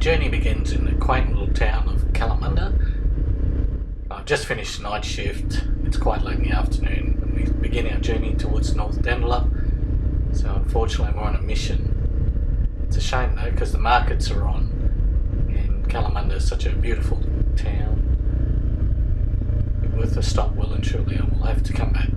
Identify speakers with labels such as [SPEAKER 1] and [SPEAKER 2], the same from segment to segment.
[SPEAKER 1] journey begins in the quaint little town of Kalamunda. I've just finished night shift. It's quite late in the afternoon and we begin our journey towards North Dandalup. So unfortunately we're on a mission. It's a shame though, because the markets are on and Kalamunda is such a beautiful town. It's worth a stop well and truly, and we'll have to come back.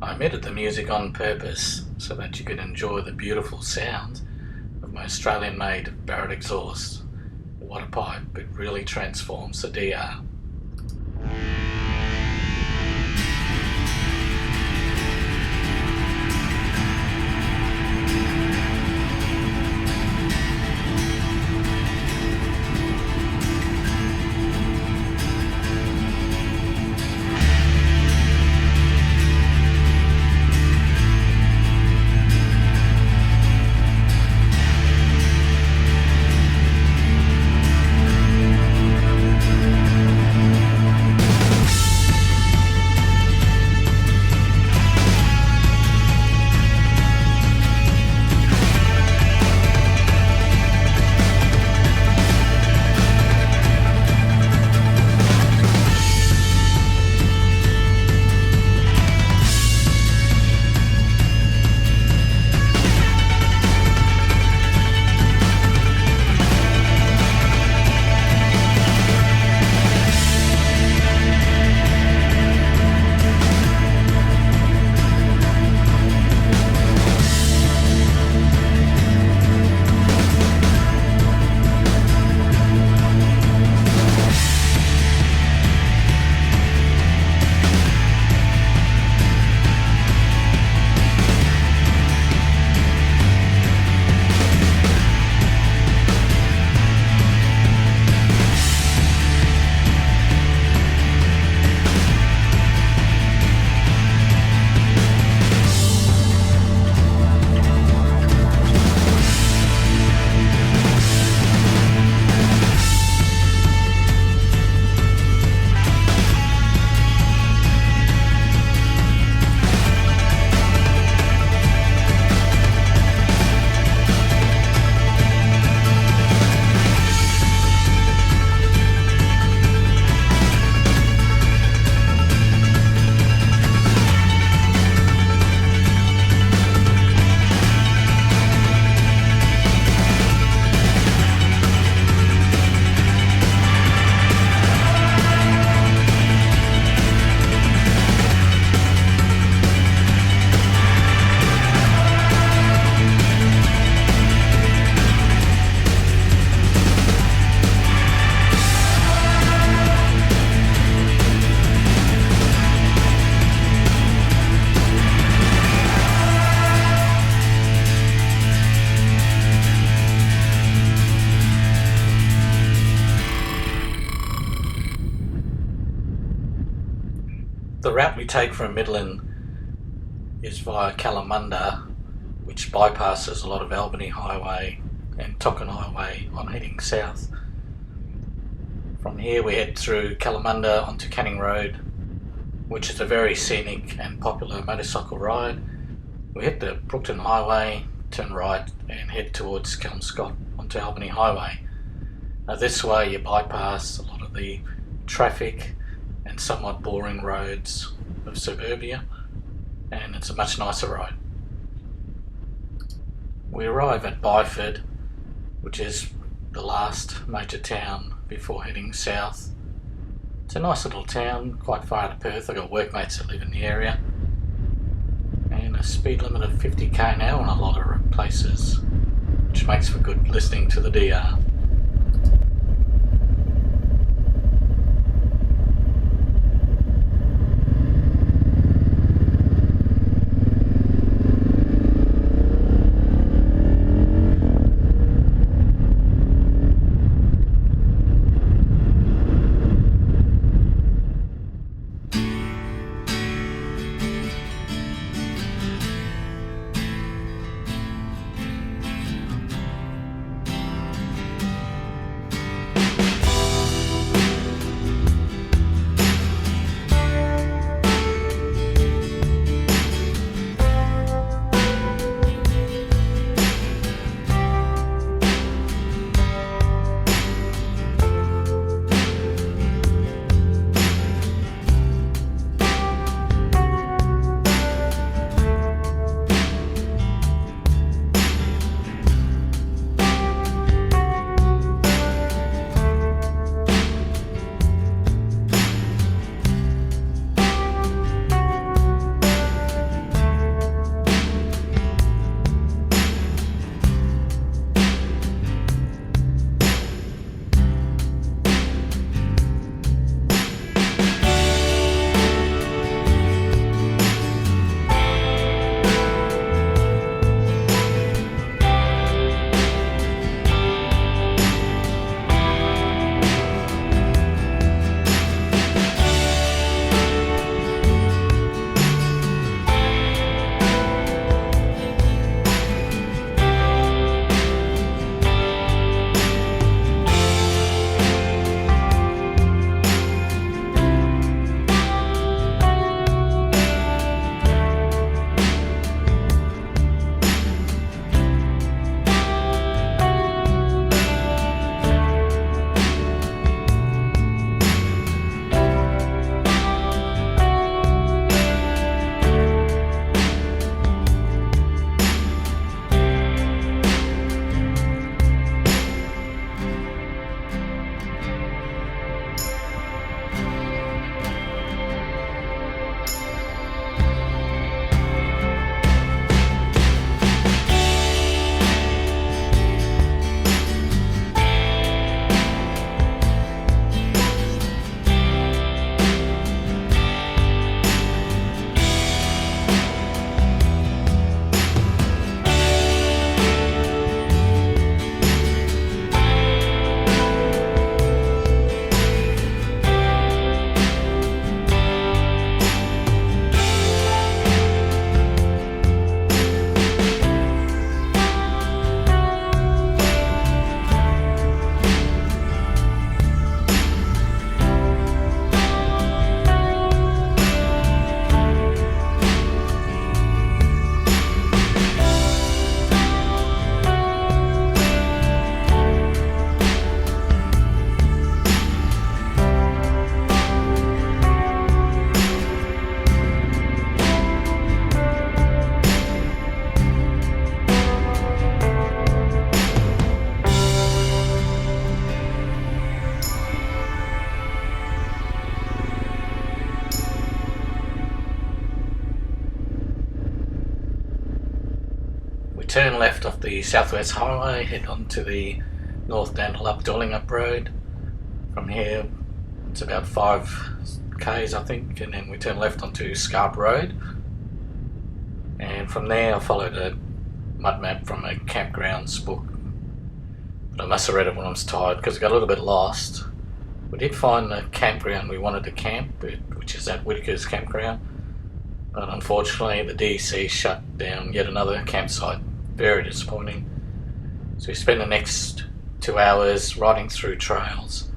[SPEAKER 1] I omitted the music on purpose so that you could enjoy the beautiful sound of my Australian-made Barrett exhaust. What a pipe, it really transforms the DR. The route we take from Midland is via Kalamunda, which bypasses a lot of Albany Highway and Tocken Highway on heading south. From here we head through Kalamunda onto Canning Road, which is a very scenic and popular motorcycle ride. We hit the Brookton Highway, turn right and head towards Kelmscott onto Albany Highway. Now this way you bypass a lot of the traffic and somewhat boring roads of suburbia, and it's a much nicer ride. We arrive at Byford, which is the last major town before heading south. It's a nice little town, quite far out of Perth. I've got workmates that live in the area, and a speed limit of 50 km an hour in a lot of places, which makes for good listening to the DR.
[SPEAKER 2] turn left off the Southwest Highway, head on to the North Dandalup Dallingup Road. From here it's about 5 k's I think, and then we turn left onto Scarp Road, and from there I followed a mud map from a campgrounds book, but I must have read it when I was tired because I got a little bit lost. We did find the campground we wanted to camp, which is at Whitaker's campground, but unfortunately the DEC shut down yet another campsite. Very disappointing. So we spent the next 2 hours riding through trails,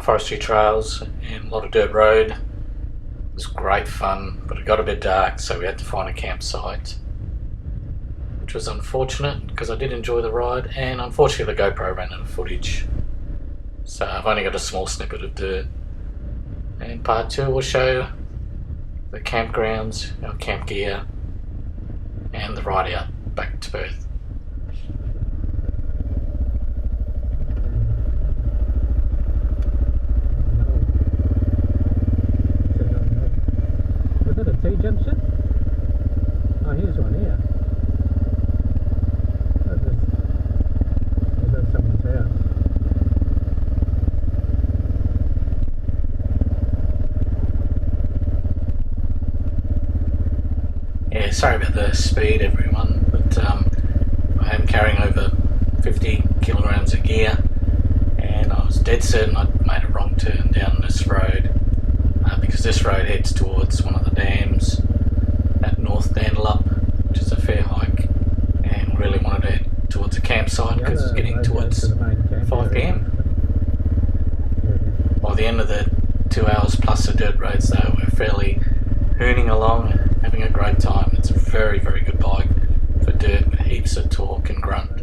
[SPEAKER 1] forestry trails and a lot of dirt road. It was great fun, but it got a bit dark, so we had to find a campsite, which was unfortunate because I did enjoy the ride, and unfortunately the GoPro ran out of footage, so I've only got a small snippet of dirt. And part 2 will show the campgrounds, our camp gear, and the ride out back to Perth.
[SPEAKER 2] Was that a T-junction? Oh, here's one here. Is that someone's house?
[SPEAKER 1] Yeah, sorry about the speed everyone, but I am carrying over 50 kilograms of gear, and I was dead certain I'd made a wrong turn down this road, because this road heads towards one of the dams at North Dandalup, which is a fair hike, and really wanted to head towards a campsite because it's getting towards 5 p.m. By the end of the 2 hours plus the dirt roads though, we're fairly hooning along, having a great time. It's a very, very good bike for dirt with heaps of torque and grunt.